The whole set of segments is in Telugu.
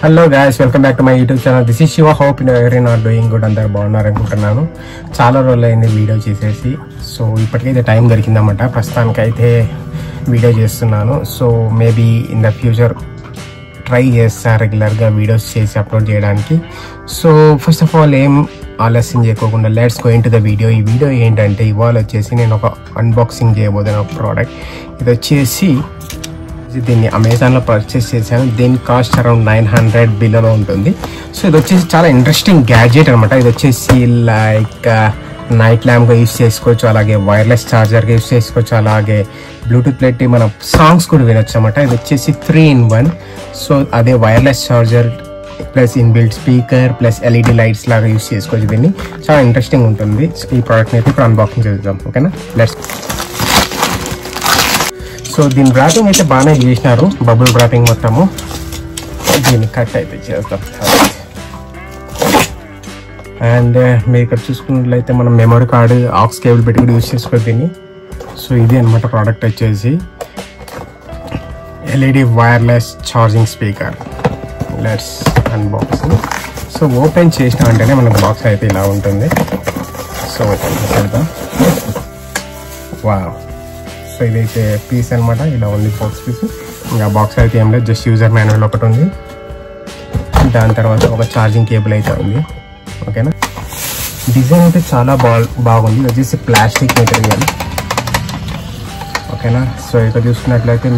Hello guys, welcome back to my YouTube channel. This is Shiva. Hope every not doing good, అందరు బాగున్నారు అనుకుంటున్నాను. చాలా రోజులు అయింది వీడియో చేసేసి. సో ఇప్పటికైతే టైం దొరికిందన్నమాట. ప్రస్తుతానికైతే వీడియో చేస్తున్నాను. So maybe in the future try చేస్తా రెగ్యులర్గా వీడియోస్ చేసి అప్లోడ్ చేయడానికి. సో ఫస్ట్ ఆఫ్ ఆల్ ఏం ఆలస్యం చేయకోకుండా let's go into the video. ఈ వీడియో ఏంటంటే ఇవాళ వచ్చేసి నేను ఒక అన్బాక్సింగ్ చేయబోతున్న ఒక ప్రోడక్ట్. ఇది వచ్చేసి దీన్ని అమెజాన్లో పర్చేస్ చేశాను. దీని కాస్ట్ అరౌండ్ 900 బిలోలో ఉంటుంది. సో ఇది వచ్చేసి చాలా ఇంట్రెస్టింగ్ గ్యాడ్జెట్ అనమాట. ఇది వచ్చేసి లైక్ నైట్ ల్యాంప్గా యూస్ చేసుకోవచ్చు, అలాగే వైర్లెస్ ఛార్జర్గా యూస్ చేసుకోవచ్చు, అలాగే బ్లూటూత్ పెట్టి మనం సాంగ్స్ కూడా వినొచ్చు అనమాట. ఇది వచ్చేసి 3-in-1. సో అదే wireless charger plus inbuilt speaker plus LED lights లాగా యూస్ చేసుకోవచ్చు. దీన్ని చాలా ఇంట్రెస్టింగ్ ఉంటుంది. ఈ ప్రోడక్ట్ని అయితే ఇప్పుడు అన్బాక్సింగ్ చేద్దాం. ఓకేనా, లెట్స్. సో దీని ర్యాపింగ్ అయితే బాగానే చేసినారు, బబుల్ ర్యాపింగ్ మొత్తము. దీన్ని కట్ అయితే చేద్దాం. అండ్ మీరు ఇక్కడ చూసుకున్నట్లయితే మనం మెమరీ కార్డు, ఆక్స్ కేబుల్ పెట్టి కూడా యూజ్ చేసుకోవచ్చు దీన్ని. సో ఇది అనమాట ప్రోడక్ట్ వచ్చేసి LED wireless charging speaker. Let's unboxing. So open చేసిన వెంటనే మనకు బాక్స్ అయితే ఇలా ఉంటుంది. సో ఓపెన్ చేద్దాం. వావ్, సో ఇదైతే పీస్ అనమాట. ఇలా ఉంది బాక్స్ పీస్. ఇంకా బాక్స్ అయితే ఏం లేదు, జస్ట్ యూజర్ మాన్యువల్ ఒకటి ఉంది. దాని తర్వాత ఒక ఛార్జింగ్ కేబుల్ అయితే ఉంది. ఓకేనా, డిజైన్ అయితే చాలా బాగుంది. ఇది వచ్చేసి ప్లాస్టిక్ మెటీరియల్. ఓకేనా, సో ఇక్కడ చూసుకున్నట్లయితే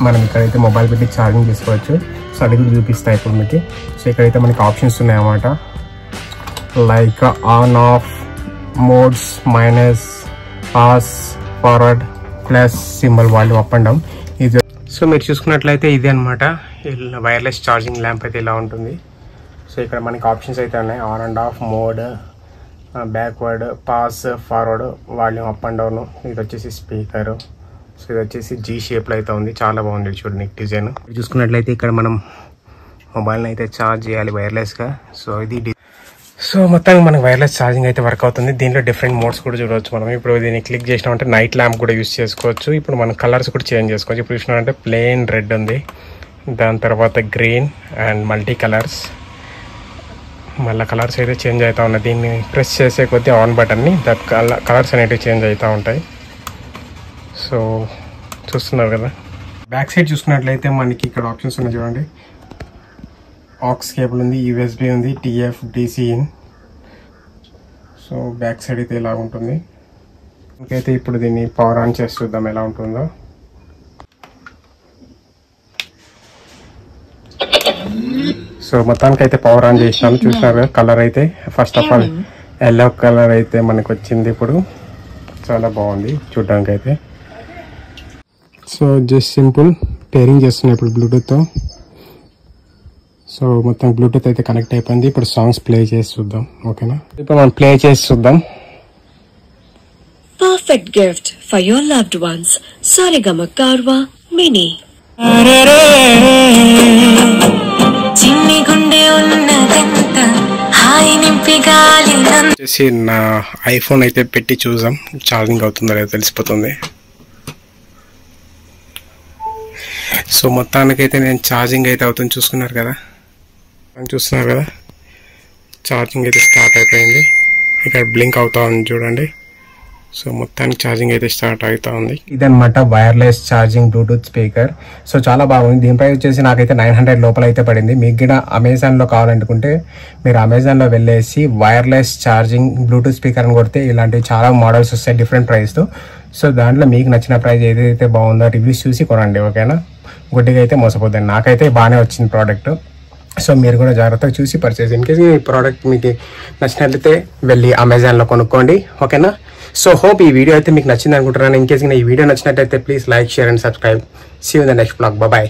మనం ఇక్కడైతే మొబైల్ పెట్టి ఛార్జింగ్ చేసుకోవచ్చు. సో అది కూడా చూపిస్తాయి ఇప్పుడు మీకు. సో ఇక్కడైతే మనకి ఆప్షన్స్ ఉన్నాయన్నమాట, like on off modes, minus, pass, forward, plus symbol, volume up and down. ఇది సో మీరు చూసుకున్నట్లయితే ఇది అనమాట వైర్లెస్ ఛార్జింగ్ ల్యాంప్ అయితే ఇలా ఉంటుంది. సో ఇక్కడ మనకి ఆప్షన్స్ అయితే ఉన్నాయి, on and of mode, backward, pass, forward, volume up and down. ఇది వచ్చేసి స్పీకర్. సో ఇది వచ్చేసి జీ షేప్లో అయితే ఉంది. చాలా బాగుంది చూడండి డిజైన్. చూసుకున్నట్లయితే ఇక్కడ మనం మొబైల్ని అయితే ఛార్జ్ చేయాలి వైర్లెస్గా. సో ఇది సో మొత్తం మనకు వైర్లెస్ ఛార్జింగ్ అయితే వర్క్ అవుతుంది. దీంట్లో డిఫరెంట్ మోడ్స్ కూడా చూడవచ్చు మనం. ఇప్పుడు దీన్ని క్లిక్ చేసినామంటే నైట్ ల్యాంప్ కూడా యూస్ చేసుకోవచ్చు. ఇప్పుడు మనం కలర్స్ కూడా చేంజ్ చేసుకోవచ్చు. ఇప్పుడు చూసినామంటే ప్లెయిన్ రెడ్ ఉంది, దాని తర్వాత గ్రీన్ అండ్ మల్టీ కలర్స్. మళ్ళీ కలర్స్ అయితే చేంజ్ అవుతూ ఉన్నాయి. దీన్ని ప్రెస్ చేసే కొద్దీ ఆన్ బటన్ని కలర్స్ అనేవి చేంజ్ అవుతూ ఉంటాయి. సో చూస్తున్నారు కదా. బ్యాక్ సైడ్ చూసుకున్నట్లయితే మనకి ఇక్కడ ఆప్షన్స్ ఉన్నాయి చూడండి. ఆక్స్ కేబుల్ ఉంది, యూఎస్బి ఉంది, TF, DC in. So back side అయితే ఇలా ఉంటుంది. ఇంకైతే ఇప్పుడు దీన్ని పవర్ ఆన్ చేసి చూద్దాం ఎలా ఉంటుందో. సో మొత్తానికైతే పవర్ ఆన్ చేసినాము. చూసినారు కదా, కలర్ అయితే first of all yellow colour అయితే మనకు వచ్చింది. ఇప్పుడు చాలా బాగుంది చూడడానికి అయితే. సో జస్ట్ సింపుల్ పేరింగ్ చేస్తున్నాయి ఇప్పుడు బ్లూటూత్తో. సో మొత్తం బ్లూటూత్ అయితే కనెక్ట్ అయిపోయింది. ఇప్పుడు సాంగ్స్ ప్లే చేసి చూద్దాం. ఓకేనా, ఇప్పుడు మనం ప్లే చేసి చూద్దాం. Perfect gift for your loved ones, Saregama Carvaan mini. చిన్ని గుండె ఉన్నదంత హాయి నింపి గాలి వచ్చేసి నా ఐఫోన్ అయితే పెట్టి చూద్దాం ఛార్జింగ్ అవుతుందో లేదో తెలిసిపోతుంది. సో మొత్తానికైతే నేను ఛార్జింగ్ అయితే అవుతుంది. చూస్తున్నారు కదా ఛార్జింగ్ అయితే స్టార్ట్ అయిపోయింది. ఇక్కడ బ్లింక్ అవుతా ఉంది చూడండి. సో మొత్తానికి ఛార్జింగ్ అయితే స్టార్ట్ అవుతా ఉంది. ఇదనమాట wireless charging Bluetooth speaker. So చాలా బాగుంది. దీని ప్రైస్ వచ్చేసి నాకైతే 900 లోపల అయితే పడింది. మీకు కూడా అమెజాన్లో కావాలనుకుంటే మీరు అమెజాన్లో వెళ్ళేసి వైర్లెస్ ఛార్జింగ్ బ్లూటూత్ స్పీకర్ అని కొడితే ఇలాంటివి చాలా మోడల్స్ వస్తాయి డిఫరెంట్ ప్రైస్తో. సో దాంట్లో మీకు నచ్చిన ప్రైస్ ఏదైతే బాగుందో రివ్యూస్ చూసి కొనండి. ఓకేనా, గుడ్డిగా అయితే మోసపోద్దండి. నాకైతే బాగానే వచ్చింది ప్రోడక్ట్. సో మీరు కూడా జాగ్రత్తగా చూసి పర్చేస్. ఇన్ కేసు ఈ ప్రోడక్ట్ మీకు నచ్చినట్లయితే వెళ్ళి అమెజాన్లో కొనుక్కోండి. ఓకేనా, సో హోప్ ఈ వీడియో అయితే మీకు నచ్చింది అనుకుంటున్నాను. ఇన్ కేసు ఈ వీడియో నచ్చినట్లయితే please like, share and subscribe. See you in the next blog. Bye.